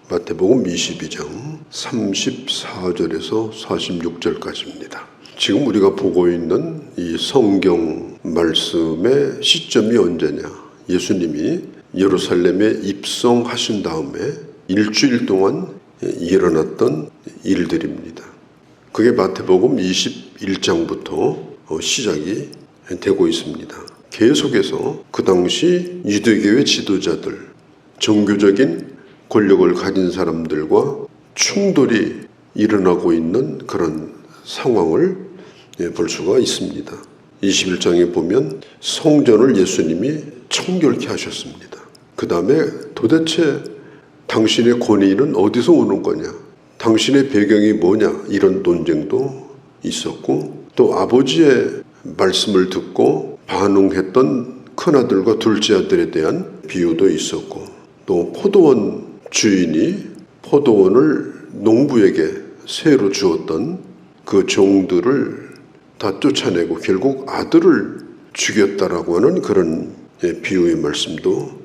마태복음 22장 34절에서 46절까지입니다. 지금 우리가 보고 있는 이 성경 말씀의 시점이 언제냐? 예수님이 예루살렘에 입성하신 다음에 일주일 동안 일어났던 일들입니다. 그게 마태복음 21장부터 시작이 되고 있습니다. 계속해서 그 당시 유대교의 지도자들, 종교적인 권력을 가진 사람들과 충돌이 일어나고 있는 그런 상황을 볼 수가 있습니다. 21장에 보면 성전을 예수님이 청결케 하셨습니다. 그 다음에 도대체 당신의 권위는 어디서 오는 거냐? 당신의 배경이 뭐냐? 이런 논쟁도 있었고, 또 아버지의 말씀을 듣고 반응했던 큰아들과 둘째 아들에 대한 비유도 있었고, 또 포도원 주인이 포도원을 농부에게 새로 주었던 그 종들을 다 쫓아내고 결국 아들을 죽였다라고 하는 그런 비유의 말씀도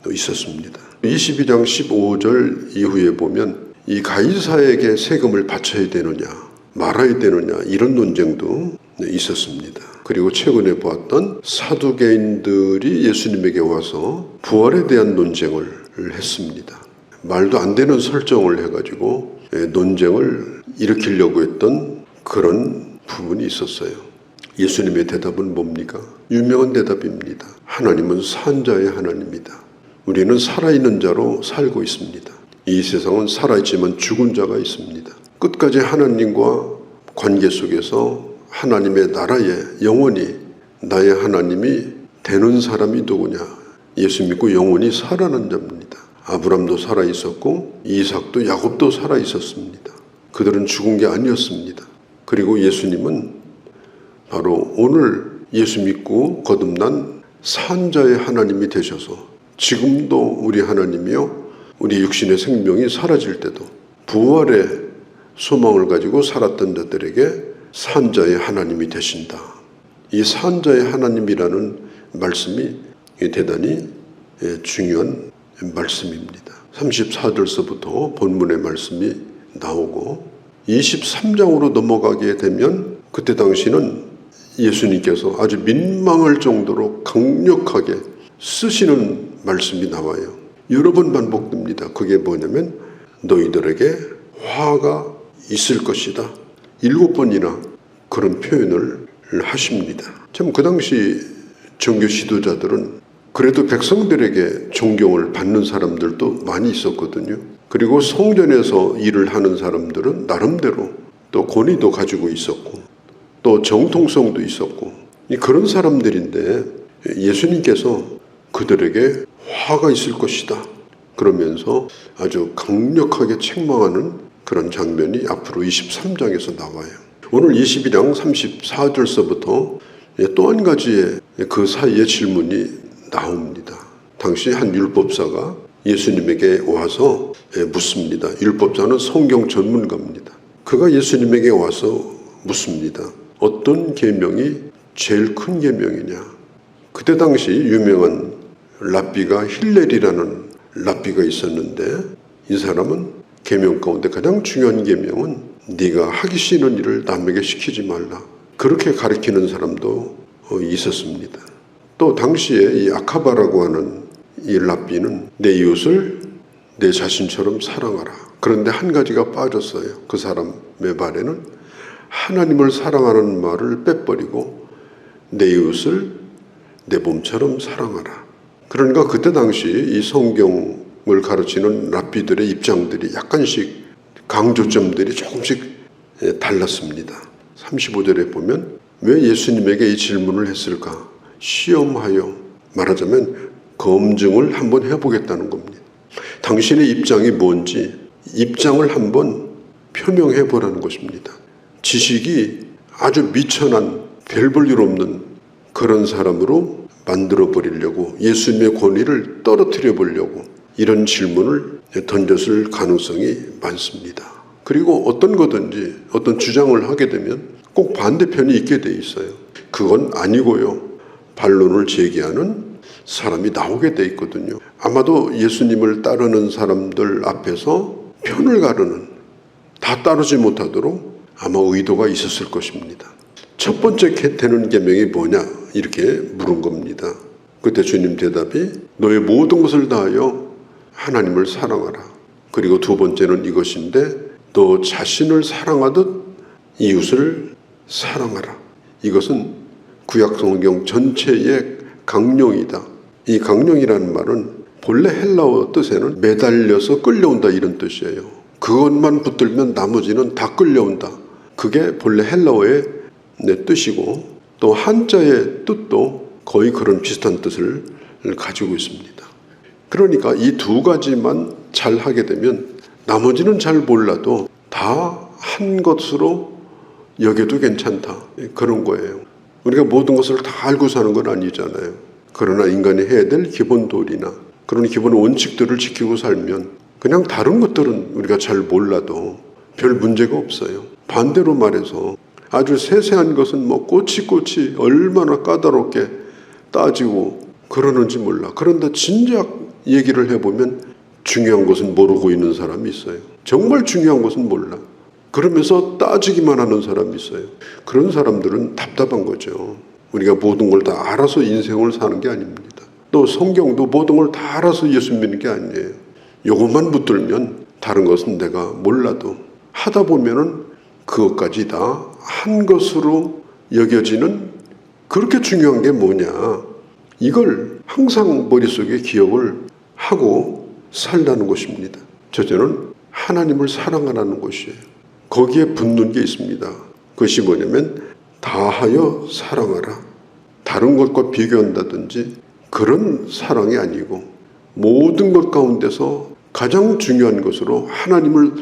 있었습니다. 22장 15절 이후에 보면 이 가이사에게 세금을 바쳐야 되느냐 말아야 되느냐 이런 논쟁도 있었습니다. 그리고 최근에 보았던 사두개인들이 예수님에게 와서 부활에 대한 논쟁을 했습니다. 말도 안 되는 설정을 해가지고 논쟁을 일으키려고 했던 그런 부분이 있었어요. 예수님의 대답은 뭡니까? 유명한 대답입니다. 하나님은 산자의 하나님이다. 우리는 살아있는 자로 살고 있습니다. 이 세상은 살아있지만 죽은 자가 있습니다. 끝까지 하나님과 관계 속에서 하나님의 나라에 영원히 나의 하나님이 되는 사람이 누구냐? 예수 믿고 영원히 살아난 자입니다. 아브람도 살아있었고 이삭도 야곱도 살아있었습니다. 그들은 죽은 게 아니었습니다. 그리고 예수님은 바로 오늘 예수 믿고 거듭난 산자의 하나님이 되셔서 지금도 우리 하나님이요 우리 육신의 생명이 사라질 때도 부활의 소망을 가지고 살았던 자들에게 산자의 하나님이 되신다. 이 산자의 하나님이라는 말씀이 대단히 중요한 말씀입니다. 34절서부터 본문의 말씀이 나오고 23장으로 넘어가게 되면 그때 당시는 예수님께서 아주 민망할 정도로 강력하게 쓰시는 말씀이 나와요. 여러 번 반복됩니다. 그게 뭐냐면 너희들에게 화가 있을 것이다. 7번이나 그런 표현을 하십니다. 참 그 당시 종교 지도자들은 그래도 백성들에게 존경을 받는 사람들도 많이 있었거든요. 그리고 성전에서 일을 하는 사람들은 나름대로 또 권위도 가지고 있었고 또 정통성도 있었고 그런 사람들인데 예수님께서 그들에게 화가 있을 것이다. 그러면서 아주 강력하게 책망하는 그런 장면이 앞으로 23장에서 나와요. 오늘 22장 34절서부터 또 한 가지의 그 사이의 질문이 나옵니다. 당시 한 율법사가 예수님에게 와서 묻습니다. 율법사는 성경 전문가입니다. 그가 예수님에게 와서 묻습니다. 어떤 계명이 제일 큰 계명이냐? 그때 당시 유명한 랍비가 힐렐이라는 랍비가 있었는데 이 사람은 계명 가운데 가장 중요한 계명은 네가 하기 싫은 일을 남에게 시키지 말라. 그렇게 가르치는 사람도 있었습니다. 또 당시에 이 아카바라고 하는 이 랍비는 내 이웃을 내 자신처럼 사랑하라. 그런데 한 가지가 빠졌어요. 그 사람의 말에는 하나님을 사랑하는 말을 빼버리고 내 이웃을 내 몸처럼 사랑하라. 그러니까 그때 당시 이 성경을 가르치는 랍비들의 입장들이 약간씩 강조점들이 조금씩 달랐습니다. 35절에 보면 왜 예수님에게 이 질문을 했을까? 시험하여 말하자면 검증을 한번 해보겠다는 겁니다. 당신의 입장이 뭔지 입장을 한번 표명해 보라는 것입니다. 지식이 아주 미천한 별 볼 일 없는 그런 사람으로 만들어 버리려고 예수님의 권위를 떨어뜨려 보려고 이런 질문을 던졌을 가능성이 많습니다. 그리고 어떤 거든지 어떤 주장을 하게 되면 꼭 반대편이 있게 돼 있어요. 그건 아니고요. 반론을 제기하는 사람이 나오게 돼 있거든요. 아마도 예수님을 따르는 사람들 앞에서 편을 가르는, 다 따르지 못하도록 아마 의도가 있었을 것입니다. 첫 번째 되는 계명이 뭐냐 이렇게 물은 겁니다. 그때 주님 대답이 너의 모든 것을 다하여 하나님을 사랑하라. 그리고 두 번째는 이것인데 너 자신을 사랑하듯 이웃을 사랑하라. 이것은 구약성경 전체의 강령이다. 이 강령이라는 말은 본래 헬라어 뜻에는 매달려서 끌려온다 이런 뜻이에요. 그것만 붙들면 나머지는 다 끌려온다. 그게 본래 헬라어의 뜻이고 또 한자의 뜻도 거의 그런 비슷한 뜻을 가지고 있습니다. 그러니까 이 두 가지만 잘 하게 되면 나머지는 잘 몰라도 다 한 것으로 여겨도 괜찮다. 그런 거예요. 우리가 모든 것을 다 알고 사는 건 아니잖아요. 그러나 인간이 해야 될 기본 도리나 그런 기본 원칙들을 지키고 살면 그냥 다른 것들은 우리가 잘 몰라도 별 문제가 없어요. 반대로 말해서 아주 세세한 것은 뭐 꼬치꼬치 얼마나 까다롭게 따지고 그러는지 몰라. 그런데 진작 얘기를 해보면 중요한 것은 모르고 있는 사람이 있어요. 정말 중요한 것은 몰라. 그러면서 따지기만 하는 사람이 있어요. 그런 사람들은 답답한 거죠. 우리가 모든 걸 다 알아서 인생을 사는 게 아닙니다. 또 성경도 모든 걸 다 알아서 예수 믿는 게 아니에요. 요것만 붙들면 다른 것은 내가 몰라도 하다 보면은 그것까지 다 한 것으로 여겨지는 그렇게 중요한 게 뭐냐. 이걸 항상 머릿속에 기억을 하고 살라는 것입니다. 첫째는 하나님을 사랑하라는 것이에요. 거기에 붙는 게 있습니다. 그것이 뭐냐면 다하여 사랑하라. 다른 것과 비교한다든지 그런 사랑이 아니고 모든 것 가운데서 가장 중요한 것으로 하나님을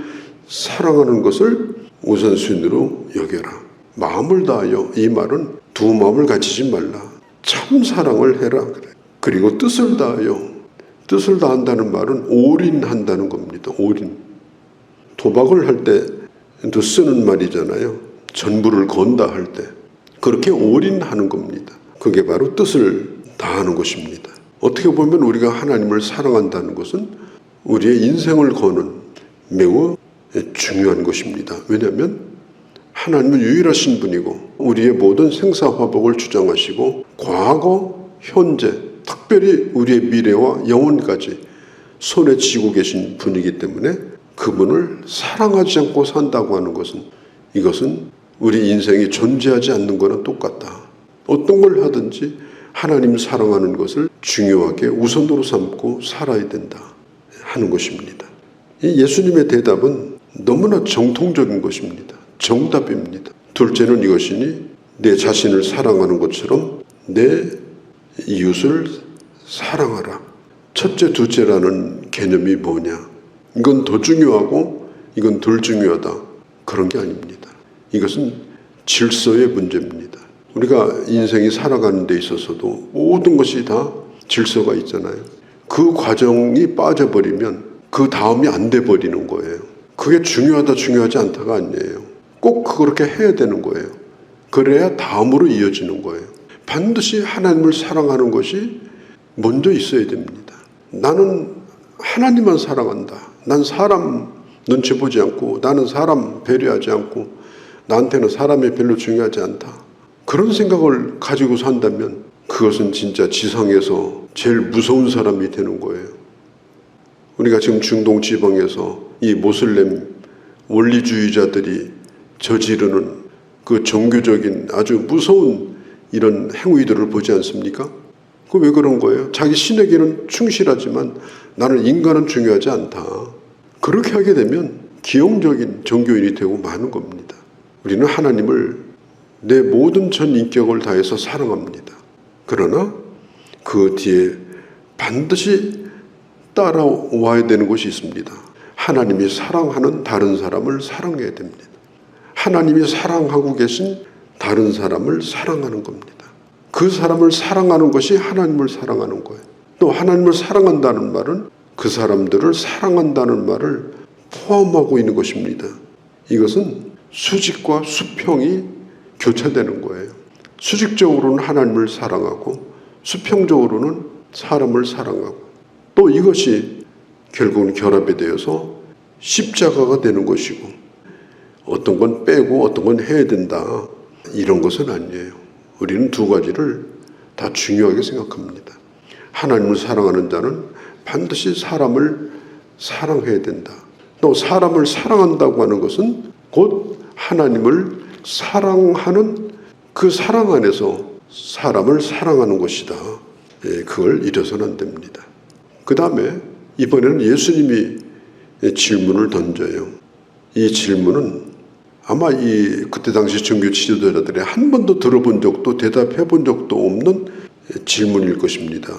사랑하는 것을 우선순위로 여겨라. 마음을 다하여, 이 말은 두 마음을 가지지 말라. 참 사랑을 해라. 그리고 뜻을 다하여, 뜻을 다한다는 말은 올인한다는 겁니다. 올인. 도박을 할 때도 쓰는 말이잖아요. 전부를 건다 할 때. 그렇게 올인하는 겁니다. 그게 바로 뜻을 다하는 것입니다. 어떻게 보면 우리가 하나님을 사랑한다는 것은 우리의 인생을 거는 매우 중요한 것입니다. 왜냐하면 하나님은 유일하신 분이고 우리의 모든 생사화복을 주장하시고 과거, 현재, 특별히 우리의 미래와 영혼까지 손에 쥐고 계신 분이기 때문에 그분을 사랑하지 않고 산다고 하는 것은 이것은 우리 인생이 존재하지 않는 거랑 똑같다. 어떤 걸 하든지 하나님 사랑하는 것을 중요하게 우선으로 삼고 살아야 된다 하는 것입니다. 이 예수님의 대답은 너무나 정통적인 것입니다. 정답입니다. 둘째는 이것이니 내 자신을 사랑하는 것처럼 내 이웃을 사랑하라. 첫째, 둘째라는 개념이 뭐냐? 이건 더 중요하고 이건 덜 중요하다. 그런 게 아닙니다. 이것은 질서의 문제입니다. 우리가 인생이 살아가는 데 있어서도 모든 것이 다 질서가 있잖아요. 그 과정이 빠져버리면 그 다음이 안 돼버리는 거예요. 그게 중요하다 중요하지 않다가 아니에요. 꼭 그렇게 해야 되는 거예요. 그래야 다음으로 이어지는 거예요. 반드시 하나님을 사랑하는 것이 먼저 있어야 됩니다. 나는 하나님만 사랑한다. 난 사람 눈치 보지 않고 나는 사람 배려하지 않고 나한테는 사람이 별로 중요하지 않다. 그런 생각을 가지고 산다면 그것은 진짜 지상에서 제일 무서운 사람이 되는 거예요. 우리가 지금 중동 지방에서 이 모슬렘 원리주의자들이 저지르는 그 종교적인 아주 무서운 이런 행위들을 보지 않습니까? 그 왜 그런 거예요? 자기 신에게는 충실하지만 나는 인간은 중요하지 않다. 그렇게 하게 되면 기형적인 종교인이 되고 마는 겁니다. 우리는 하나님을 내 모든 전 인격을 다해서 사랑합니다. 그러나 그 뒤에 반드시 따라와야 되는 것이 있습니다. 하나님이 사랑하는 다른 사람을 사랑해야 됩니다. 하나님이 사랑하고 계신 다른 사람을 사랑하는 겁니다. 그 사람을 사랑하는 것이 하나님을 사랑하는 거예요. 또 하나님을 사랑한다는 말은 그 사람들을 사랑한다는 말을 포함하고 있는 것입니다. 이것은 수직과 수평이 교차되는 거예요. 수직적으로는 하나님을 사랑하고 수평적으로는 사람을 사랑하고 또 이것이 결국은 결합이 되어서 십자가가 되는 것이고 어떤 건 빼고 어떤 건 해야 된다 이런 것은 아니에요. 우리는 두 가지를 다 중요하게 생각합니다. 하나님을 사랑하는 자는 반드시 사람을 사랑해야 된다. 또 사람을 사랑한다고 하는 것은 곧 하나님을 사랑하는 그 사랑 안에서 사람을 사랑하는 것이다. 그걸 잊어서는 안 됩니다. 그 다음에 이번에는 예수님이 질문을 던져요. 이 질문은 아마 그때 당시 종교 지도자들이 한 번도 들어본 적도 대답해 본 적도 없는 질문일 것입니다.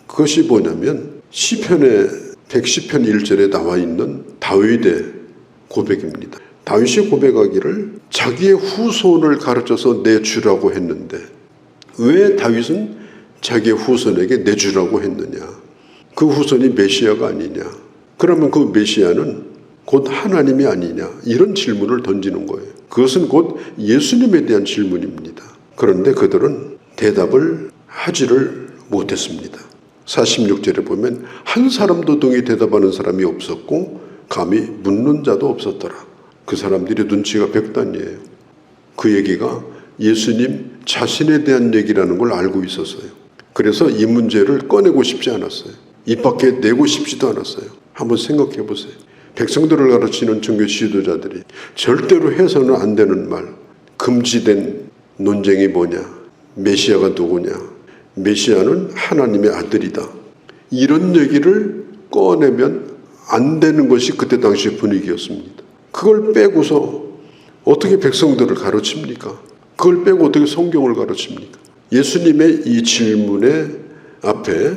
그것이 뭐냐면 시편의 110편 1절에 나와 있는 다윗의 고백입니다. 다윗이 고백하기를 자기의 후손을 가르쳐서 내주라고 했는데 왜 다윗은 자기의 후손에게 내주라고 했느냐? 그 후손이 메시아가 아니냐? 그러면 그 메시아는 곧 하나님이 아니냐? 이런 질문을 던지는 거예요. 그것은 곧 예수님에 대한 질문입니다. 그런데 그들은 대답을 하지를 못했습니다. 46절에 보면 한 사람도 등이 대답하는 사람이 없었고 감히 묻는 자도 없었더라. 그 사람들이 눈치가 백단이에요. 그 얘기가 예수님 자신에 대한 얘기라는 걸 알고 있었어요. 그래서 이 문제를 꺼내고 싶지 않았어요. 입 밖에 내고 싶지도 않았어요. 한번 생각해 보세요. 백성들을 가르치는 종교 지도자들이 절대로 해서는 안 되는 말, 금지된 논쟁이 뭐냐? 메시아가 누구냐? 메시아는 하나님의 아들이다. 이런 얘기를 꺼내면 안 되는 것이 그때 당시 분위기였습니다. 그걸 빼고서 어떻게 백성들을 가르칩니까? 그걸 빼고 어떻게 성경을 가르칩니까? 예수님의 이 질문의 앞에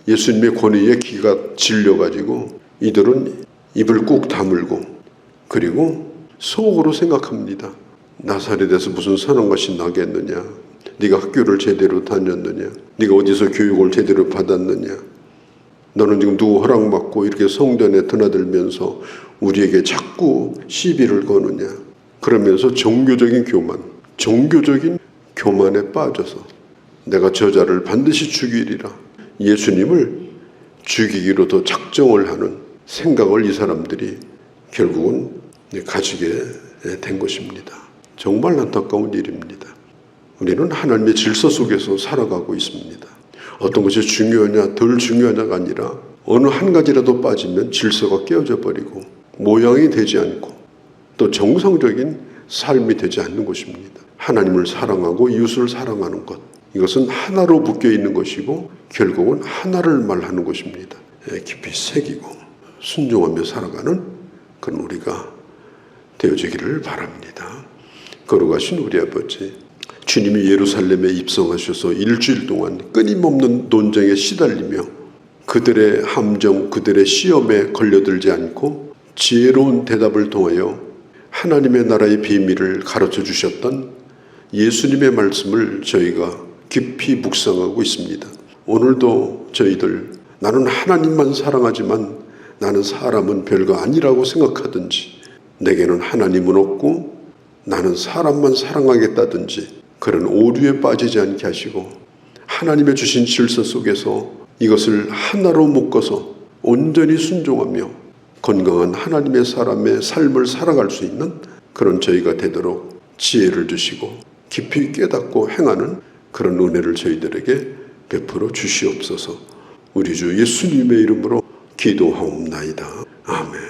예수님의 권위에 귀가 질려가지고 이들은 입을 꾹 다물고 그리고 속으로 생각합니다. 나사렛에서 무슨 선한 것이 나겠느냐? 네가 학교를 제대로 다녔느냐? 네가 어디서 교육을 제대로 받았느냐? 너는 지금 누구 허락받고 이렇게 성전에 드나들면서 우리에게 자꾸 시비를 거느냐? 그러면서 종교적인 교만에 빠져서 내가 저자를 반드시 죽이리라. 예수님을 죽이기로 더 작정을 하는 생각을 이 사람들이 결국은 가지게 된 것입니다. 정말 안타까운 일입니다. 우리는 하나님의 질서 속에서 살아가고 있습니다. 어떤 것이 중요하냐 덜 중요하냐가 아니라 어느 한 가지라도 빠지면 질서가 깨어져 버리고 모양이 되지 않고 또 정상적인 삶이 되지 않는 것입니다. 하나님을 사랑하고 이웃을 사랑하는 것, 이것은 하나로 묶여 있는 것이고 결국은 하나를 말하는 것입니다. 깊이 새기고 순종하며 살아가는 그런 우리가 되어지기를 바랍니다. 거룩하신 우리 아버지, 주님이 예루살렘에 입성하셔서 일주일 동안 끊임없는 논쟁에 시달리며 그들의 함정, 그들의 시험에 걸려들지 않고 지혜로운 대답을 통하여 하나님의 나라의 비밀을 가르쳐 주셨던 예수님의 말씀을 저희가 깊이 묵상하고 있습니다. 오늘도 저희들 나는 하나님만 사랑하지만 나는 사람은 별거 아니라고 생각하든지 내게는 하나님은 없고 나는 사람만 사랑하겠다든지 그런 오류에 빠지지 않게 하시고 하나님의 주신 질서 속에서 이것을 하나로 묶어서 온전히 순종하며 건강한 하나님의 사람의 삶을 살아갈 수 있는 그런 저희가 되도록 지혜를 주시고 깊이 깨닫고 행하는 그런 은혜를 저희들에게 베풀어 주시옵소서. 우리 주 예수님의 이름으로 기도하옵나이다. 아멘.